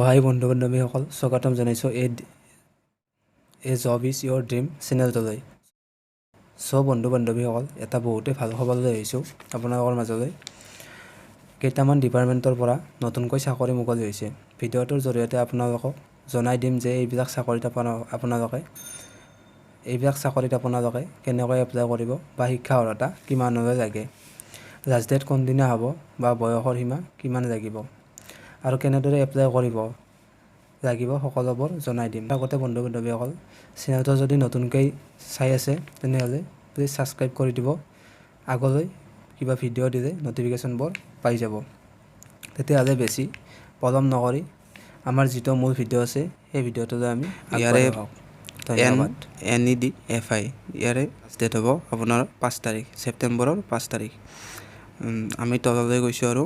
হাই বন্ধু বান্ধৱীসকল, স্বাগতম জনাইছোঁ এই জব ইজ ইয়ৰ ড্ৰিম চেনেলটোলৈ। বন্ধু বান্ধৱীসকল, এটা বহুতেই ভাল খবৰ লৈ আহিছোঁ আপোনালোকৰ মাজলৈ। কেইটামান ডিপাৰ্টমেণ্টৰ পৰা নতুনকৈ চাকৰি মুকলি হৈছে। ভিডিঅ'টোৰ জৰিয়তে আপোনালোকক জনাই দিম যে এইবিলাক চাকৰিত আপোনালোকে কেনেকৈ এপ্লাই কৰিব বা শিক্ষা অৰ্হতা কিমানলৈ লাগে, লাষ্ট ডেট কোনদিনা হ'ব বা বয়সৰ সীমা কিমান লাগিব আৰু কেনেদৰে এপ্লাই কৰিব লাগিব সকলোবোৰ জনাই দিম। আগতে বন্ধু বান্ধৱীসকল, চেনেলটো যদি নতুনকৈ চাই আছে তেনেহ'লে প্লিজ ছাবস্ক্ৰাইব কৰি দিব। আগলৈ কিবা ভিডিঅ' দিলে ন'টিফিকেশ্যনবোৰ পাই যাব। তেতিয়াহ'লে বেছি পলম নকৰি আমাৰ যিটো মূল ভিডিঅ' আছে সেই ভিডিঅ'টোলৈ আমি ইয়াৰে ধন্যবাদ। NEDFi ইয়াৰে ডেট হ'ব আপোনাৰ 5 তাৰিখ, ছেপ্টেম্বৰৰ 5 তাৰিখ। আমি তললৈ গৈছোঁ আৰু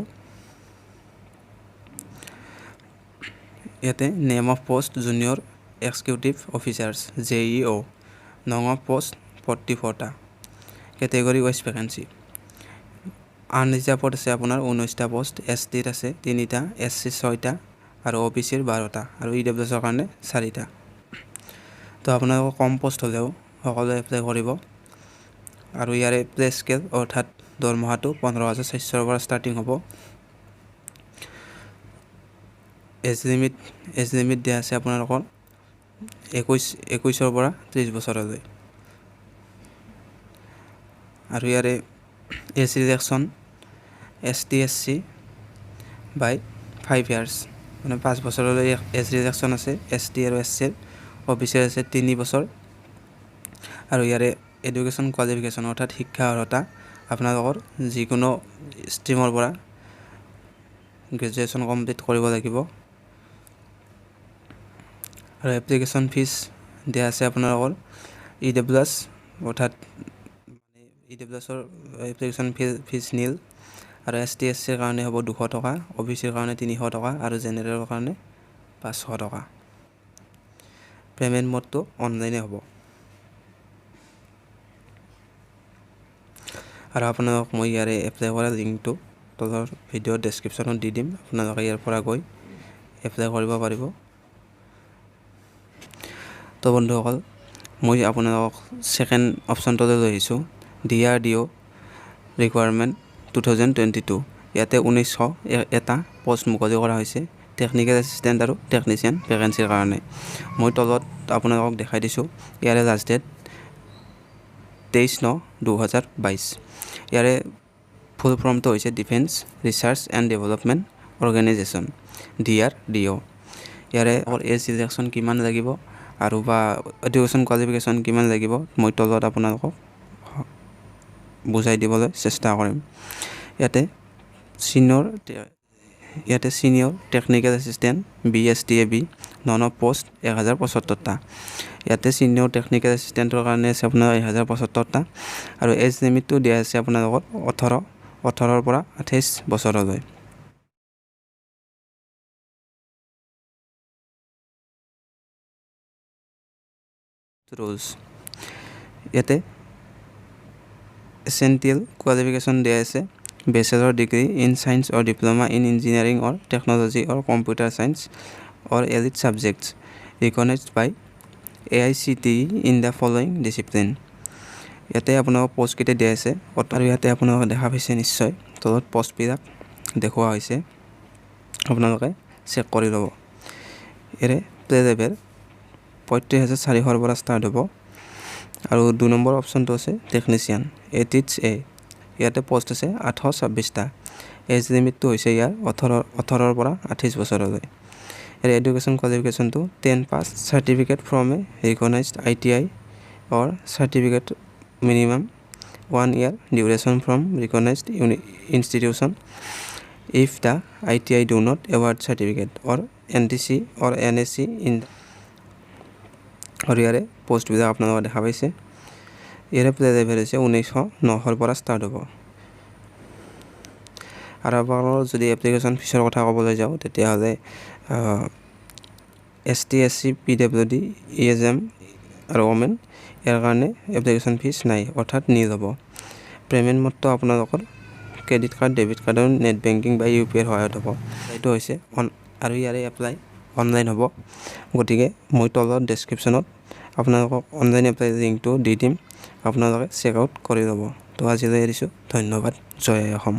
ইয়াতে name of post junior executive officers JEO, no of post 44টা, কেটেগৰী ৱাইজ ভেকেঞ্চি। আনৰিজাৰ্ভত আছে আপোনাৰ 19টা পোষ্ট, STত আছে 3টা, SC 6টা আৰু OBCৰ 12টা আৰু EWSৰ কাৰণে 4টা। তো আপোনালোকৰ কম পোষ্ট হ'লেও সকলোৱে এপ্লাই কৰিব। আৰু ইয়াৰে পে স্কেল অৰ্থাৎ দৰমহাটো 15,400ৰ পৰা ষ্টাৰ্টিং হ'ব। এজ লিমিট দিয়া আছে আপোনালোকৰ 21ৰ পৰা 30 বছৰলৈ। আৰু ইয়াৰে এজ ৰিলেকশ্যন ST SC বাই 5 ইয়াৰ্ছ, মানে 5 বছৰলৈ এজ ৰিলেকশ্যন আছে ST আৰু SCৰ। OBCৰ আছে 3 বছৰ। আৰু ইয়াৰে এডুকেশ্যন কোৱালিফিকেশ্যন অৰ্থাৎ শিক্ষা অৰ্হতা আপোনালোকৰ যিকোনো ষ্ট্ৰীমৰ পৰা গ্ৰেজুৱেশ্যন কমপ্লিট কৰিব লাগিব। আৰু এপ্লিকেশ্যন ফিজ দিয়া আছে আপোনালোকৰ EWS অৰ্থাৎ EWSৰ এপ্লিকেশ্যন ফিজ নীল। আৰু ST SCৰ কাৰণে হ'ব 200 টকা, OBCৰ কাৰণে 300 টকা আৰু জেনেৰেলৰ কাৰণে 500 টকা। পে'মেণ্ট মোডটো অনলাইনে হ'ব। আৰু আপোনালোক মই ইয়াৰে এপ্লাই কৰা লিংকটো তলৰ ভিডিঅ'ৰ ডেছক্ৰিপশ্যনত দি দিম, আপোনালোকে ইয়াৰ পৰা গৈ এপ্লাই কৰিব পাৰিব। তো বন্ধুসকল, মই আপোনালোকক ছেকেণ্ড অপশ্যনটোলৈ লৈ আহিছোঁ, DRDO ৰিকুৱাৰমেণ্ট 2022। ইয়াতে 1900 এটা পষ্ট মুকলি কৰা হৈছে টেকনিকেল এছিষ্টেণ্ট আৰু টেকনিচিয়ান ভেকেঞ্চিৰ কাৰণে। মই তলত আপোনালোকক দেখাই দিছোঁ। ইয়াৰে লাষ্ট ডেট 23/9/2022। ইয়াৰে ফুল ফৰ্মটো হৈছে defence research and development organisation DRDO। ইয়াৰে এজ ৰিলেকশ্যন কিমান লাগিব আৰু বা এডুকেশ্যন কোৱালিফিকেশ্যন কিমান লাগিব মই তলত আপোনালোকক বুজাই দিবলৈ চেষ্টা কৰিম। ইয়াতে senior technical assistant BSTAB, no of post 1075টা। ইয়াতে ছিনিয়ৰ টেকনিকেল এছিষ্টেণ্টৰ কাৰণে আছে আপোনাৰ 1075টা। আৰু এজ লিমিটটো দিয়া আছে আপোনালোকৰ 18ৰ পৰা 28 বছৰলৈ। ৰুলছ ইয়াতে এছেঞ্চিয়েল কোৱালিফিকেশ্যন দিয়া আছে bachelor degree in science or diploma in engineering or technology or computer science or allied subjects recognised by AICTE in the following discipline. ইয়াতে আপোনালোকক পষ্টকেইটা দিয়া আছে আৰু ইয়াতে আপোনালোকে দেখা পাইছে নিশ্চয়, তলত পষ্টবিলাক দেখুওৱা হৈছে, আপোনালোকে চেক কৰি ল'ব। ইয়াৰে প্লে লেভেল 35,400ৰ পৰা ষ্টাৰ্ট হ'ব। আৰু 2 নম্বৰ অপশ্যনটো আছে টেকনিচিয়ান ATHA। ইয়াতে পোষ্ট আছে 826টা। এজ লিমিটটো হৈছে ইয়াৰ 18ৰ পৰা 28 বছৰলৈ। ইয়াৰ এডুকেশ্যন কোৱালিফিকেশ্যনটো 10 pass, certificate from a recognised ITI or certificate minimum 1 year duration from recognized institution if the ITI do not award certificate or NTC or NSC in the। আৰু ইয়াৰে পোষ্টবিলাক আপোনালোকে দেখা পাইছে। ইয়াৰে প্লে লেভেল হৈছে 1909ৰ পৰা ষ্টাৰ্ট হ'ব। আৰু আপোনালোকৰ যদি এপ্লিকেশ্যন ফিজৰ কথা ক'বলৈ যাওঁ তেতিয়াহ'লে ST SC PWD ESM আৰু ওমেন ইয়াৰ কাৰণে এপ্লিকেশ্যন ফিজ নাই, অৰ্থাৎ নীল হ'ব। পে'মেণ্ট মোডটো আপোনালোকৰ ক্ৰেডিট কাৰ্ড, ডেবিট কাৰ্ড আৰু নেট বেংকিং বা UPI ৰ সহায়ত হ'ব। এইটো হৈছে আৰু ইয়াৰে এপ্লাই অনলাইন হ'ব। গতিকে মই তলত ডেছক্ৰিপশ্যনত আপোনালোকক অনলাইন এপ্লাই লিংকটো দি দিম, আপোনালোকে চেক আউট কৰি ল'ব। তো আজিলৈ এৰিছোঁ, ধন্যবাদ। জয় অসম।